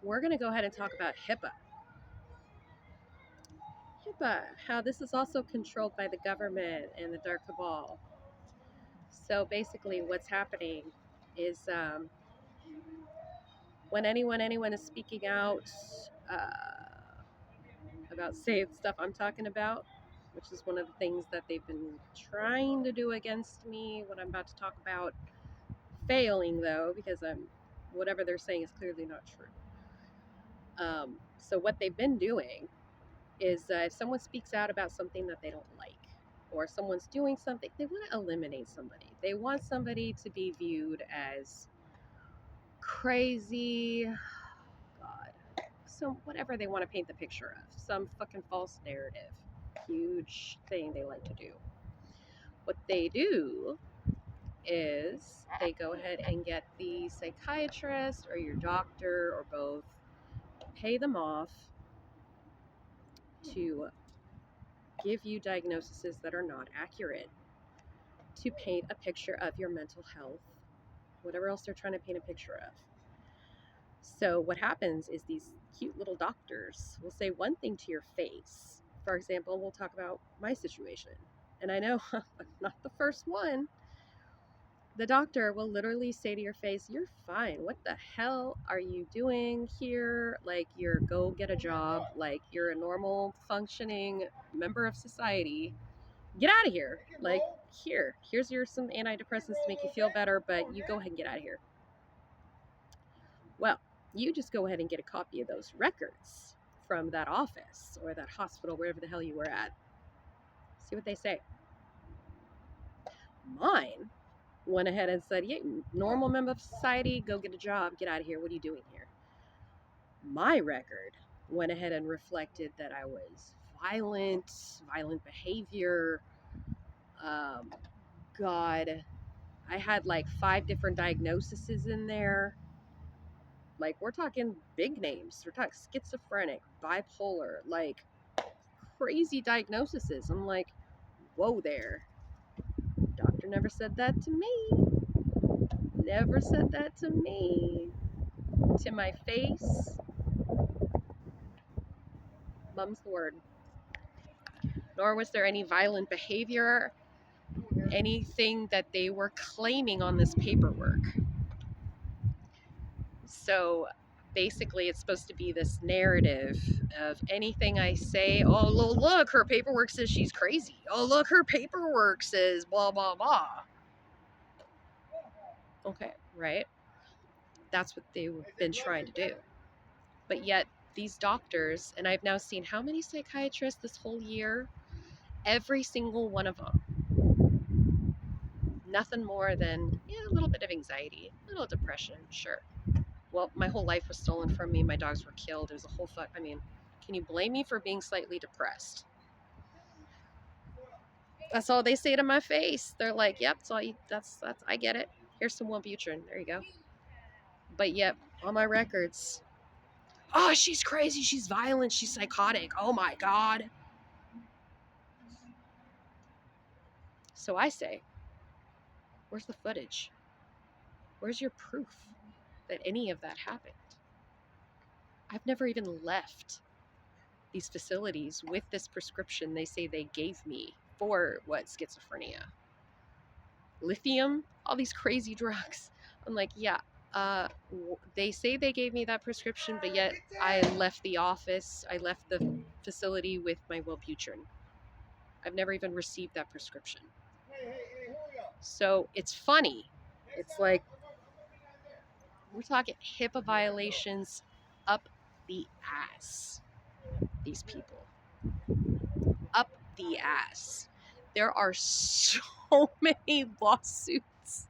we're going to go ahead and talk about Hipaa. Hipaa, how this is also controlled by the government and the dark cabal. So basically, what's happening is when anyone is speaking out about say stuff I'm talking about, which is one of the things that they've been trying to do against me, what I'm about to talk about, failing though, because whatever they're saying is clearly not true. So what they've been doing is if someone speaks out about something that they don't like, or someone's doing something, they want to eliminate somebody. They want somebody to be viewed as crazy, God, so whatever they want to paint the picture of, some fucking false narrative. Huge thing they like to do. What they do is they go ahead and get the psychiatrist or your doctor or both, pay them off to give you diagnoses that are not accurate, to paint a picture of your mental health, whatever else they're trying to paint a picture of. So what happens is these cute little doctors will say one thing to your face. For example, we'll talk about my situation. And I know I'm not the first one. The doctor will literally say to your face, "You're fine. What the hell are you doing here? Like, go get a job. Like, you're a normal functioning member of society. Get out of here. Like, here's some antidepressants to make you feel better, but you go ahead and get out of here." Well, you just go ahead and get a copy of those records from that office or that hospital, wherever the hell you were at. See what they say. Mine went ahead and said, "Yeah, normal member of society, go get a job, get out of here. What are you doing here?" My record went ahead and reflected that I was violent behavior. Um, God, I had like 5 different diagnoses in there. Like, we're talking big names. We're talking schizophrenic, bipolar, like crazy diagnoses. I'm like, whoa there. Doctor never said that to me. Never said that to me. To my face. Mum's the word. Nor was there any violent behavior, anything that they were claiming on this paperwork. So basically, it's supposed to be this narrative of anything I say. Oh, look, her paperwork says she's crazy. Oh, look, her paperwork says blah, blah, blah. Okay, right? That's what they've been trying to do. But yet, these doctors, and I've now seen how many psychiatrists this whole year? Every single one of them. Nothing more than a little bit of anxiety, a little depression, sure. Well, my whole life was stolen from me. My dogs were killed. It was a whole I mean, can you blame me for being slightly depressed? That's all they say to my face. They're like, "Yep, that's all you, that's I get it. Here's some Wellbutrin. There you go." But yep, on my records, "Oh, she's crazy. She's violent. She's psychotic. Oh my God." So I say, where's the footage? Where's your proof that any of that happened? I've never even left these facilities with this prescription they say they gave me for schizophrenia, lithium, all these crazy drugs. I'm like, yeah, they say they gave me that prescription, but yet I left the office, I left the facility with my Wellbutrin. I've never even received that prescription. So it's funny. It's like, we're talking HIPAA violations up the ass. These people. Up the ass. There are so many lawsuits.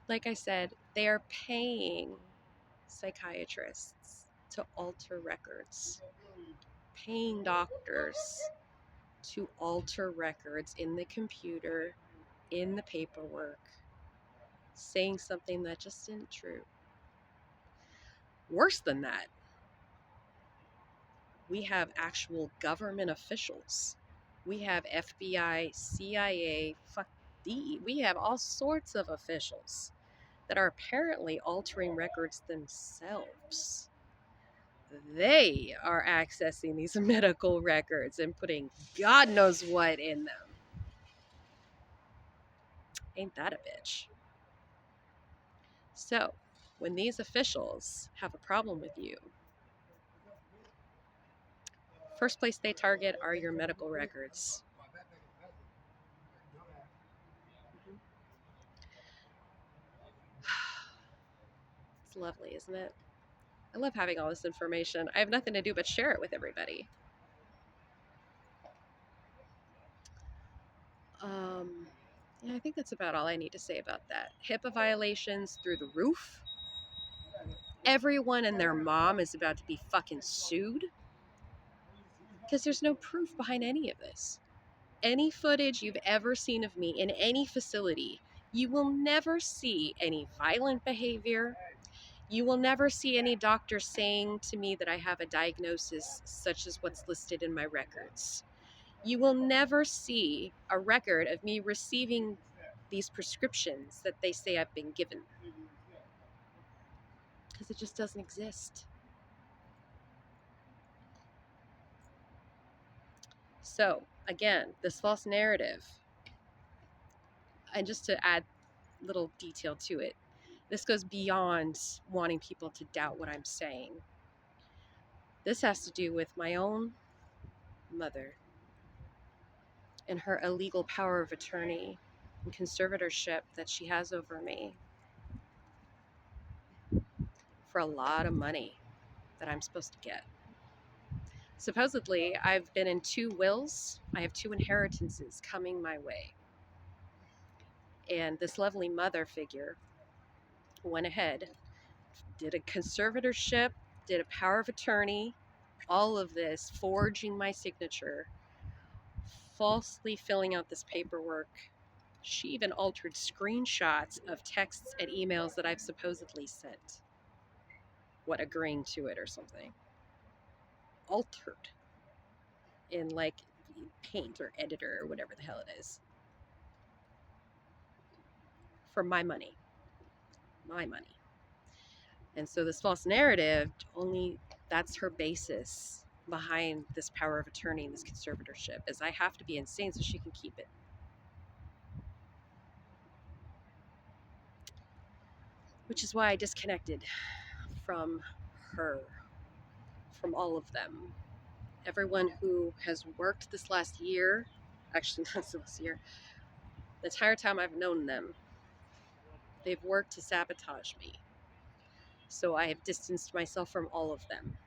Like I said, they are paying psychiatrists to alter records, paying doctors to alter records in the computer, in the paperwork, saying something that just isn't true. Worse than that, we have actual government officials. We have FBI, CIA, we have all sorts of officials that are apparently altering records themselves. They are accessing these medical records and putting God knows what in them. Ain't that a bitch? So, when these officials have a problem with you, first place they target are your medical records. It's lovely, isn't it? I love having all this information. I have nothing to do but share it with everybody. Yeah, I think that's about all I need to say about that. HIPAA violations through the roof. Everyone and their mom is about to be fucking sued because there's no proof behind any of this. Any footage you've ever seen of me in any facility, you will never see any violent behavior. You will never see any doctor saying to me that I have a diagnosis such as what's listed in my records. You will never see a record of me receiving these prescriptions that they say I've been given. Because it just doesn't exist. So, again, this false narrative, and just to add little detail to it, this goes beyond wanting people to doubt what I'm saying. This has to do with my own mother and her illegal power of attorney and conservatorship that she has over me for a lot of money that I'm supposed to get. Supposedly, I've been in 2 wills. I have 2 inheritances coming my way. And this lovely mother figure went ahead, did a conservatorship, did a power of attorney, all of this, forging my signature, falsely filling out this paperwork. She even altered screenshots of texts and emails that I've supposedly sent. What, agreeing to it or something. Altered in like Paint or Editor or whatever the hell it is. For my money. My money. And so this false narrative, only that's her basis behind this power of attorney and this conservatorship, is I have to be insane so she can keep it. Which is why I disconnected from her, from all of them. Everyone who has worked this last year, actually not this year, the entire time I've known them, they've worked to sabotage me. So I have distanced myself from all of them.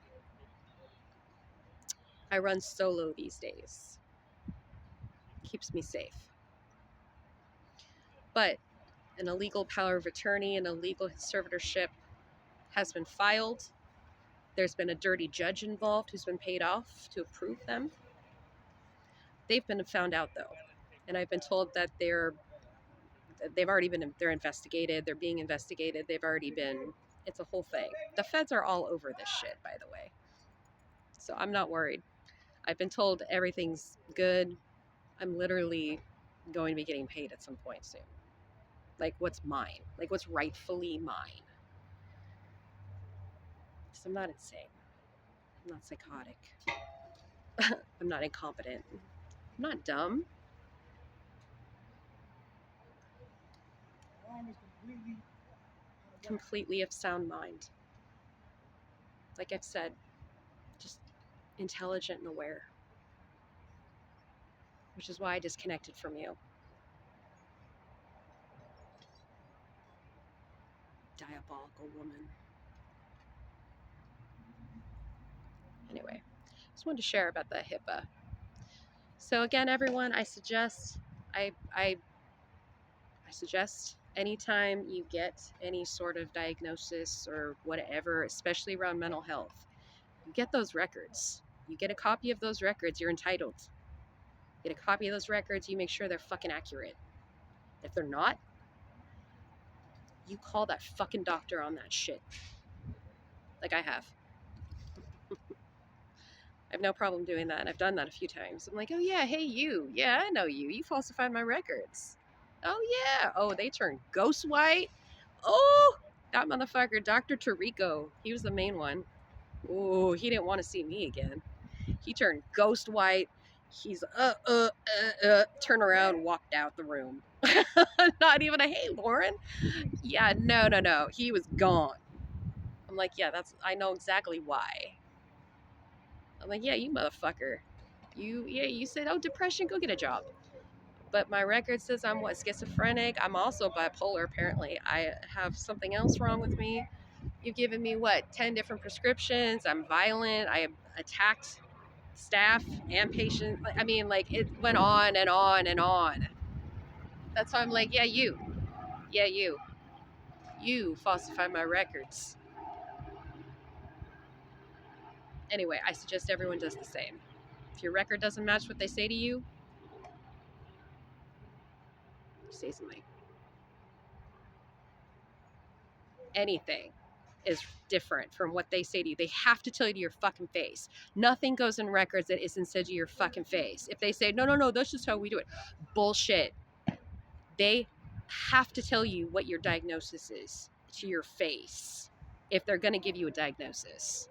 I run solo these days. Keeps me safe. But an illegal power of attorney and a legal conservatorship has been filed. There's been a dirty judge involved who's been paid off to approve them. They've been found out though, and I've been told that they're investigated. They're being investigated. It's a whole thing. The feds are all over this shit, by the way. So I'm not worried. I've been told everything's good. I'm literally going to be getting paid at some point soon. Like what's mine, like what's rightfully mine. So I'm not insane. I'm not psychotic. I'm not incompetent. I'm not dumb. Completely of sound mind. Like I've said, just intelligent and aware. Which is why I disconnected from you. Diabolical woman. Anyway, just wanted to share about that HIPAA. So again, everyone, I suggest anytime you get any sort of diagnosis or whatever, especially around mental health, you get those records. You get a copy of those records, you're entitled. Get a copy of those records, you make sure they're fucking accurate. If they're not, you call that fucking doctor on that shit. Like I have. I have no problem doing that, and I've done that a few times. I'm like, oh yeah, hey you. Yeah, I know you. You falsified my records. Oh yeah. Oh, they turned ghost white. Oh, that motherfucker, Dr. Tarico, he was the main one. Oh, he didn't want to see me again. He turned ghost white. He's turn around, walked out the room. Not even a hey, Lauren. Yeah, no. He was gone. I'm like, yeah, I know exactly why. I'm like, yeah, you motherfucker. You said, oh, depression, go get a job. But my record says I'm what, schizophrenic. I'm also bipolar, apparently. I have something else wrong with me. You've given me what, 10 different prescriptions. I'm violent. I attacked staff and patients. I mean, like, it went on and on and on. That's why I'm like, yeah, you. Yeah, you. You falsify my records. Anyway, I suggest everyone does the same. If your record doesn't match what they say to you, say something. Anything is different from what they say to you. They have to tell you to your fucking face. Nothing goes in records that isn't said to your fucking face. If they say, no, that's just how we do it. Bullshit. They have to tell you what your diagnosis is to your face if they're going to give you a diagnosis.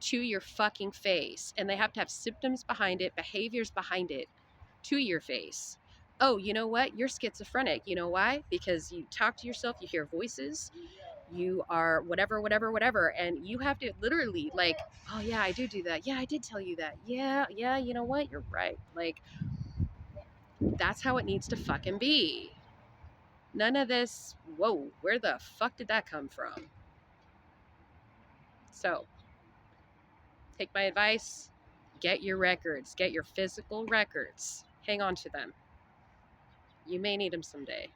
To your fucking face. And they have to have symptoms behind it, behaviors behind it, to your face. Oh, you know what? You're schizophrenic. You know why? Because you talk to yourself, you hear voices, you are whatever. And you have to literally, like, oh, yeah, I do that. Yeah, I did tell you that. Yeah, you know what? You're right. Like, that's how it needs to fucking be. None of this, whoa, where the fuck did that come from? So, take my advice, get your records, get your physical records, hang on to them. You may need them someday.